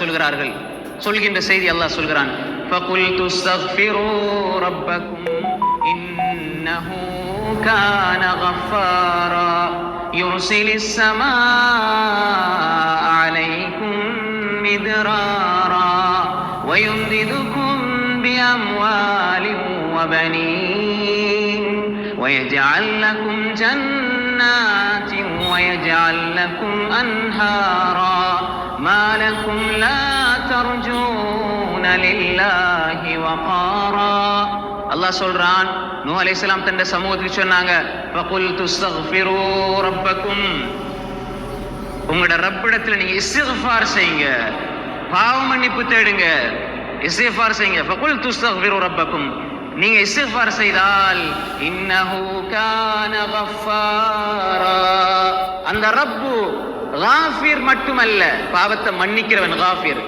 சொல்கிறார்கள். சொல்கின்ற செய்தி அல்லாஹ் சொல்கிறான், فَقُلْتُ اسْتَغْفِرُوا رَبَّكُمْ إِنَّهُ كَانَ غَفَّارًا يُرْسِلِ السَّمَاءَ عَلَيْكُمْ مِدْرَارًا وَيُمْدِدْكُمْ بِأَمْوَالٍ وَبَنِينَ وَيَجْعَلْ لَكُمْ جَنَّاتٍ وَيَجْعَلْ لَكُمْ أَنْهَارًا مَا لَكُمْ لَا تَرْجُونَ لِلَّهِ وَقَارًا. அல்லாஹ் சொல்றான், நூஹ் அலைஹிஸ்ஸலாம் தன்னுடைய சமூகத்துக்கு சொன்னாங்க, فَقُلْتُ اسْتَغْفِرُوا رَبَّكُمْ, உங்களோட ரப்பிடத்துல நீங்க இஸ்திக்ஃபார் செய்யுங்க, பாவ மன்னிப்பு தேடுங்க, இஸ்திக்ஃபார் செய்யுங்க. فَقُلْتُ اسْتَغْفِرُوا رَبَّكُمْ, நீங்க இஸ்திக்ஃபார் செய்தால் இன்னஹு கான கஃபாரா, அந்த ரப்பு காஃபிர் மட்டுமல்ல, பாவத்தை மன்னிக்கிறவன் காஃபிர்,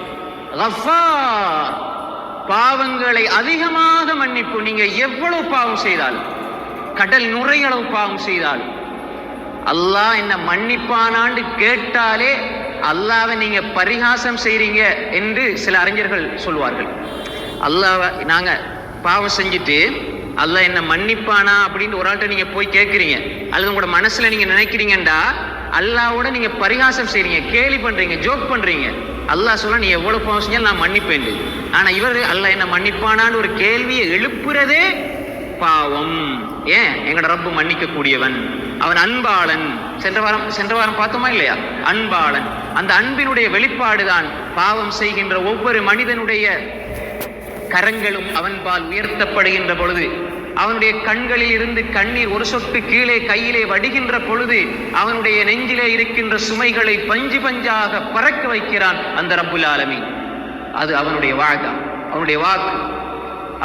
கஃபார் பாவங்களை அதிகமாக மன்னிப்பு. நீங்க எவ்வளவு பாவம் செய்தால், கடல் நுரையளவு பாவம் செய்தால் அல்லாஹ் என்ன மன்னிப்பானான்னு கேட்டாலே அல்லாஹ்வை நீங்க பரிகாசம் செய்றீங்க என்று சில அறிஞர்கள் சொல்வார்கள். அல்லாஹ் நாங்க பாவம் செஞ்சுட்டு அல்லாஹ் என்ன மன்னிப்பானா அப்படின்னு ஒரு ஆள்கிட்ட நீங்க போய் கேட்குறீங்க, அல்லது உங்களோட மனசுல நீங்க நினைக்கிறீங்கண்டா அல்லாஹ்வோட நீங்க பரிகாசம் செய்றீங்க, கேலி பண்றீங்க, ஜோக் பண்றீங்க. அல்லாஹ் சொல்ல நீ எவ்வளவு பாவம் செஞ்சாலும் நான் மன்னிப்பேன். ஆனா இவர் அல்லாஹ் என்ன மன்னிப்பானான்னு ஒரு கேள்வியை எழுப்புறதே பாவம். ஏன்? எங்களோட ரப்பு மன்னிக்க கூடியவன், அவன் அன்பாளன். சென்ற வாரம் பார்த்தோமா இல்லையா? அன்பாளன். அந்த அன்பினுடைய வெளிப்பாடுதான் பாவம் செய்கின்ற ஒவ்வொரு மனிதனுடைய கரங்களும் அவன்பால் உயர்த்தப்படுகின்ற பொழுது, அவனுடைய கண்களில் இருந்து கண்ணீர் ஒரு சொட்டு கீழே கையிலே வடிகின்ற பொழுது, அவனுடைய நெஞ்சிலே இருக்கின்ற சுமைகளை பஞ்சு பஞ்சாக பறக்க வைக்கிறான் அந்த ரப்புல் ஆலமீன். அது அவனுடைய வாக்கு, அவனுடைய வாக்கு.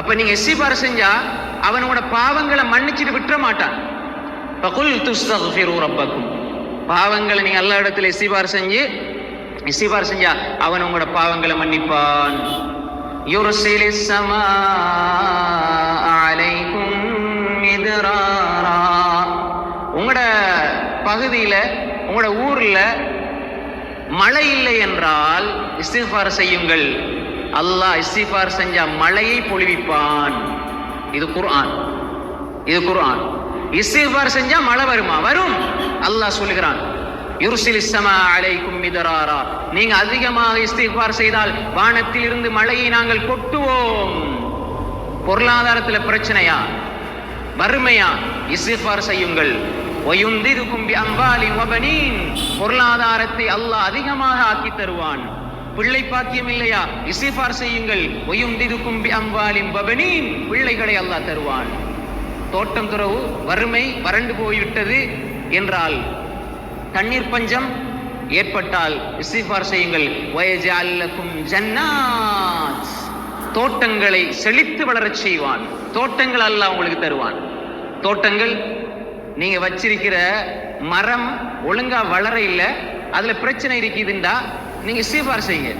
அப்ப நீங்க இஸ்திக்ஃபார் செஞ்சா அவனோட பாவங்களை மன்னிச்சுட்டு விட்டுற மாட்டான். فَقُلْتُ اسْتَغْفِرُوا رَبَّكُمْ, பாவங்களை நீங்க அல்லாஹ் இடத்துல இஸ்திக்ஃபார் செஞ்சா அவன் உங்களோட பாவங்களை மன்னிப்பான். يُرْسِلِ السَّمَاءَ عَلَيْكُمْ مِدْرَارًا, உங்களோட பகுதியில உங்களோட ஊர்ல மழை இல்லை என்றால் இஸ்திக்ஃபார் செய்யுங்கள். அல்லாஹ் இஸ்திக்ஃபார் செஞ்சா மழையை பொழிவிப்பான். இது குர்ஆன். இஸ்திக்ஃபார் செஞ்சா மழை வருமா? வரும். அல்லாஹ் சொல்லுகிறான், யுர்சிலிஸ் ஸமா அலைக்கும் மிதராரா, நீங்க அதிகமாக இஸ்திக்ஃபார் செய்தால் வானத்தில் இருந்து மழையை நாங்கள் கொட்டுவோம். பொருளாதாரத்துல பிரச்சனையா, வறுமையா, இஸ்திக்ஃபார் செய்யுங்கள். வயுந்திதுகும் பிஅம்வாலின் வபனீன், பொருளாதாரத்தை அல்லாஹ் அதிகமாக ஆக்கி தருவான். பிள்ளை பாக்கியம் இல்லையா, இஸ்திக்ஃபார் செய்யுங்கள். வயுந்திதுகும் பிஅம்வாலின் வபனீன், பிள்ளைகளை அல்லாஹ் தருவான். தோட்டம் துறவு, வறுமை, வறண்டு போய்விட்டது என்றால், தண்ணீர் பஞ்சம் ஏற்பட்டால் இஸ்திக்ஃபார் செய்யுங்கள். வயஜஅல் லக்கும் ஜன்னாத், தோட்டங்களை செழித்து வளரச் செய்வான். தோட்டங்கள் அல்லாஹ் உங்களுக்கு தருவான். தோட்டங்கள், நீங்க வச்சிருக்கிற மரம் ஒழுங்கா வளர இல்லை, அதுல பிரச்சனை இருக்குதுண்டா நீங்க இஸ்திக்ஃபார் செய்யுங்க.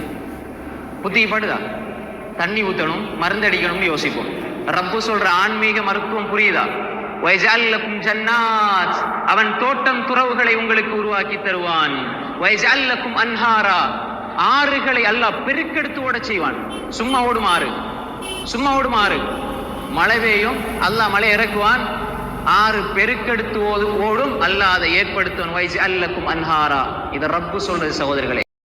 புத்திப்படுதா? தண்ணி ஊத்தணும், மருந்தடிக்கணும்னு யோசிப்போம். ரப்பு சொல்ற ஆன்மீக மருத்துவம் புரியுதா? வயஜஅல் லக்கும் ஜன்னாத், அவன் தோட்டம் துறவுகளை உங்களுக்கு உருவாக்கி தருவான். வயஜஅல் லக்கும் அன்ஹாரா, ஆறுகளை அல்லாஹ் பெருக்கெடுத்து ஓட செய்வான். சும்மா ஓடும் ஆறு, மழை பெய்யும், அல்லாஹ் மழை இறக்குவான், ஆறு பெருக்கெடுத்து ஓடும், அல்லாஹ் அதை ஏற்படுத்துவான். வயஜஅல் லக்கும் அன்ஹாரா, இதை ரப்பு சொல்றது சகோதரர்களே.